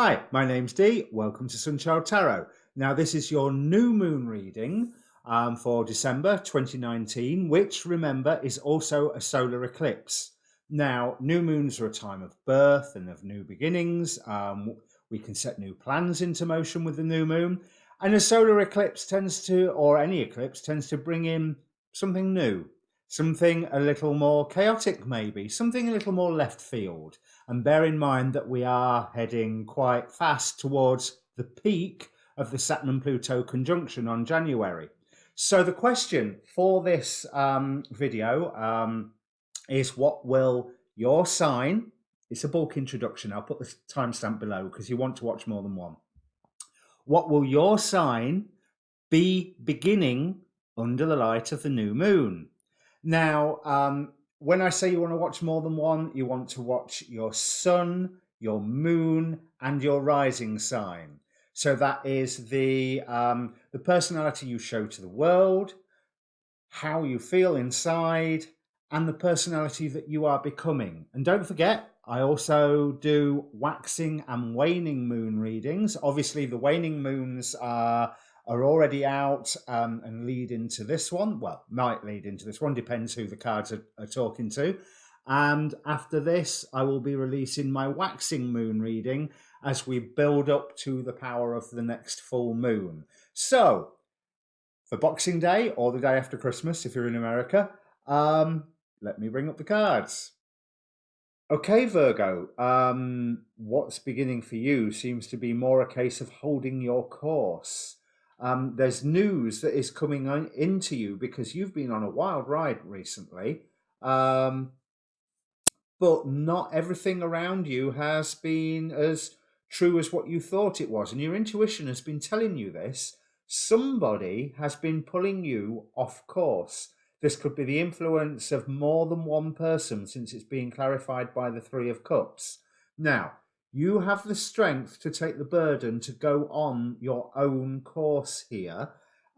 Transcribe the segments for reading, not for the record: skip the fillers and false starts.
Hi, my name's Dee. Welcome to Sunchild Tarot. Now, this is your new moon reading for December 2019, which, remember, is also a solar eclipse. Now, new moons are a time of birth and of new beginnings. We can set new plans into motion with the new moon. And a solar eclipse tends to, or any eclipse, tends to bring in something new, something a little more chaotic, maybe, something a little more left field. And bear in mind that we are heading quite fast towards the peak of the Saturn and Pluto conjunction on January. So the question for this video is, what will your sign, it's a bulk introduction, I'll put the timestamp below because you want to watch more than one. What will your sign be beginning under the light of the new moon? Now, when I say you want to watch more than one, you want to watch your sun, your moon, and your rising sign. So that is the personality you show to the world, how you feel inside, and the personality that you are becoming. And don't forget, I also do waxing and waning moon readings. Obviously, the waning moons are already out and lead into this one. Well, might lead into this one, depends who the cards are talking to. And after this, I will be releasing my waxing moon reading as we build up to the power of the next full moon. So, for Boxing Day or the day after Christmas, if you're in America, let me bring up the cards. Okay, Virgo, what's beginning for you seems to be more a case of holding your course. There's news that is coming into you because you've been on a wild ride recently, but not everything around you has been as true as what you thought it was. And your intuition has been telling you this. Somebody has been pulling you off course. This could be the influence of more than one person, since it's being clarified by the Three of Cups. Now, you have the strength to take the burden to go on your own course here.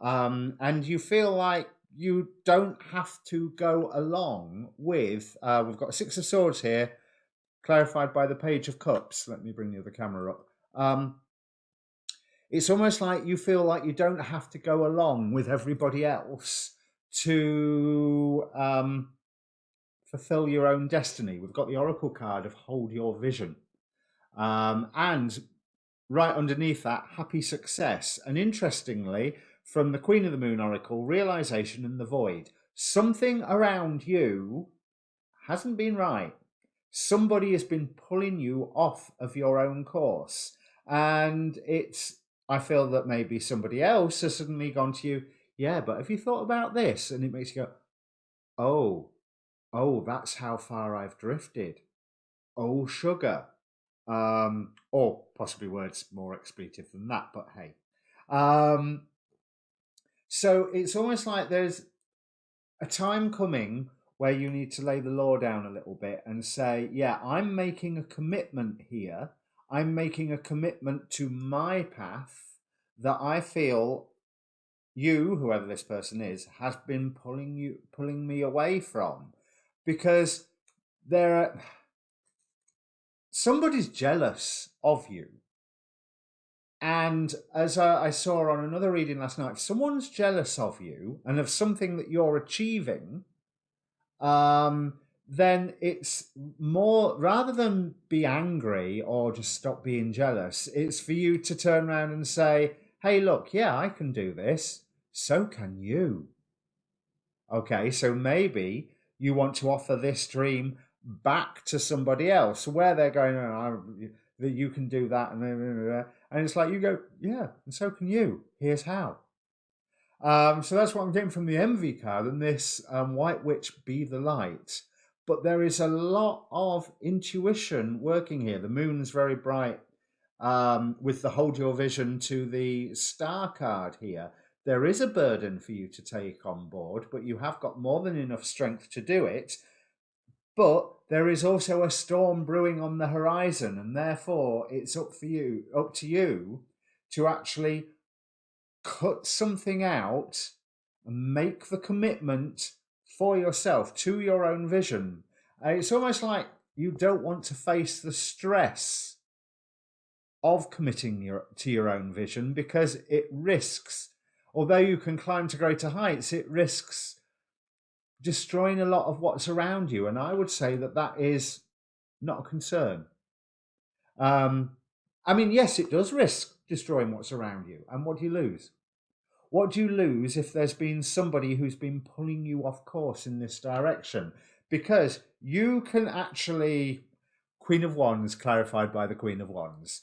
And you feel like you don't have to go along with, we've got Six of Swords here, clarified by the Page of Cups. Let me bring the other camera up. It's almost like you feel like you don't have to go along with everybody else to fulfill your own destiny. We've got the Oracle card of Hold Your Vision. And right underneath that, Happy Success. And interestingly, from the Queen of the Moon Oracle, Realization and the Void. Something around you hasn't been right. Somebody has been pulling you off of your own course. And I feel that maybe somebody else has suddenly gone to you, yeah, but have you thought about this? And it makes you go, oh, that's how far I've drifted. Oh, sugar. Or possibly words more expletive than that, but hey. So it's almost like there's a time coming where you need to lay the law down a little bit and say, yeah, I'm making a commitment here. I'm making a commitment to my path that I feel you, whoever this person is, has been pulling me away from, because somebody's jealous of you. And as I saw on another reading last night, if someone's jealous of you and of something that you're achieving, then it's more, rather than be angry or just stop being jealous, it's for you to turn around and say, hey, look, yeah, I can do this. So can you. Okay, so maybe you want to offer this dream back to somebody else where they're going, that you can do that. And it's like you go, yeah, and so can you. Here's how. So that's what I'm getting from the Envy card and this White Witch, Be the Light. But there is a lot of intuition working here. The moon's very bright with the Hold Your Vision to the Star card here. There is a burden for you to take on board, but you have got more than enough strength to do it. But there is also a storm brewing on the horizon, and therefore it's up to you to actually cut something out and make the commitment for yourself to your own vision. It's almost like you don't want to face the stress of committing to your own vision, because it risks, although you can climb to greater heights, it risks destroying a lot of what's around you. And I would say that that is not a concern. I mean, yes, it does risk destroying what's around you. And what do you lose? What do you lose if there's been somebody who's been pulling you off course in this direction? Because you can actually, Queen of Wands clarified by the Queen of Wands,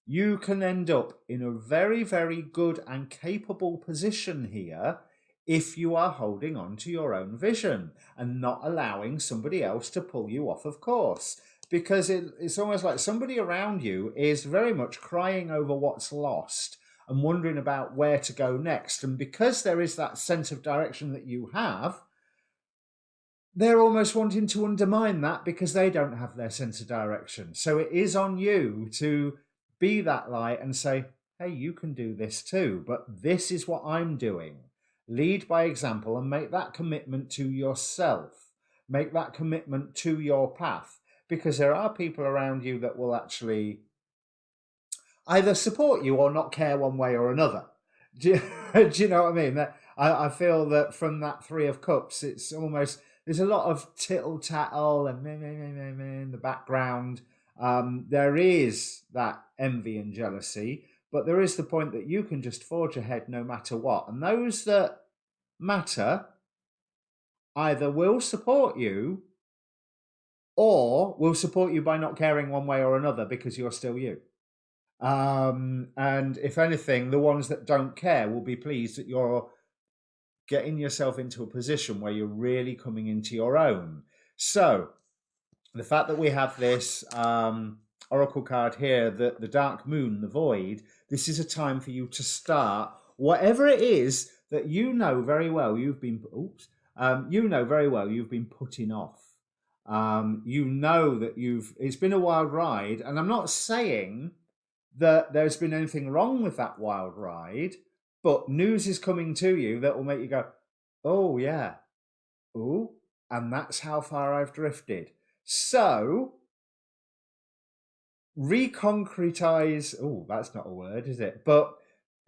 you can end up in a very, very good and capable position here if you are holding on to your own vision and not allowing somebody else to pull you off of course. Because it's almost like somebody around you is very much crying over what's lost and wondering about where to go next. And because there is that sense of direction that you have, they're almost wanting to undermine that because they don't have their sense of direction. So it is on you to be that light and say, hey, you can do this too, but this is what I'm doing. Lead by example and make that commitment to yourself. Make that commitment to your path, because there are people around you that will actually either support you or not care one way or another. Do you know what I mean? I feel that from that Three of Cups, it's almost, there's a lot of tittle-tattle and meh, meh, meh, meh, meh in the background. There is that envy and jealousy, but there is the point that you can just forge ahead no matter what. And those that matter either will support you or will support you by not caring one way or another because you're still you. And if anything, the ones that don't care will be pleased that you're getting yourself into a position where you're really coming into your own. So the fact that we have this oracle card here, the dark moon, the void, this is a time for you to start whatever it is that you know very well you've been putting off. You know that it's been a wild ride, and I'm not saying that there's been anything wrong with that wild ride, but news is coming to you that will make you go, oh yeah, oh, and that's how far I've drifted. So reconcretize, oh, that's not a word, is it? But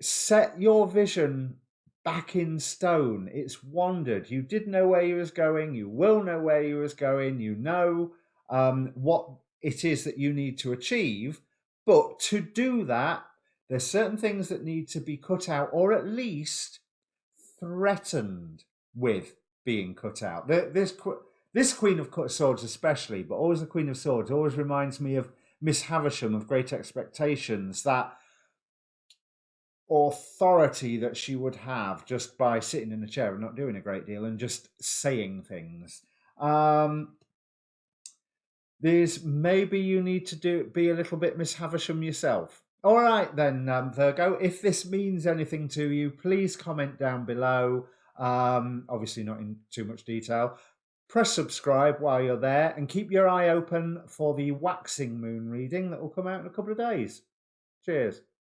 set your vision back in stone. It's wandered. You did know where you was going. You will know where you was going. You know what it is that you need to achieve. But to do that, there's certain things that need to be cut out, or at least threatened with being cut out. This Queen of Swords especially, but always the Queen of Swords, always reminds me of Miss Havisham of Great Expectations, that authority that she would have just by sitting in a chair and not doing a great deal and just saying things. There's maybe you need to be a little bit Miss Havisham yourself. All right then, Virgo, if this means anything to you, please comment down below. Obviously not in too much detail. Press subscribe while you're there and keep your eye open for the waxing moon reading that will come out in a couple of days. Cheers.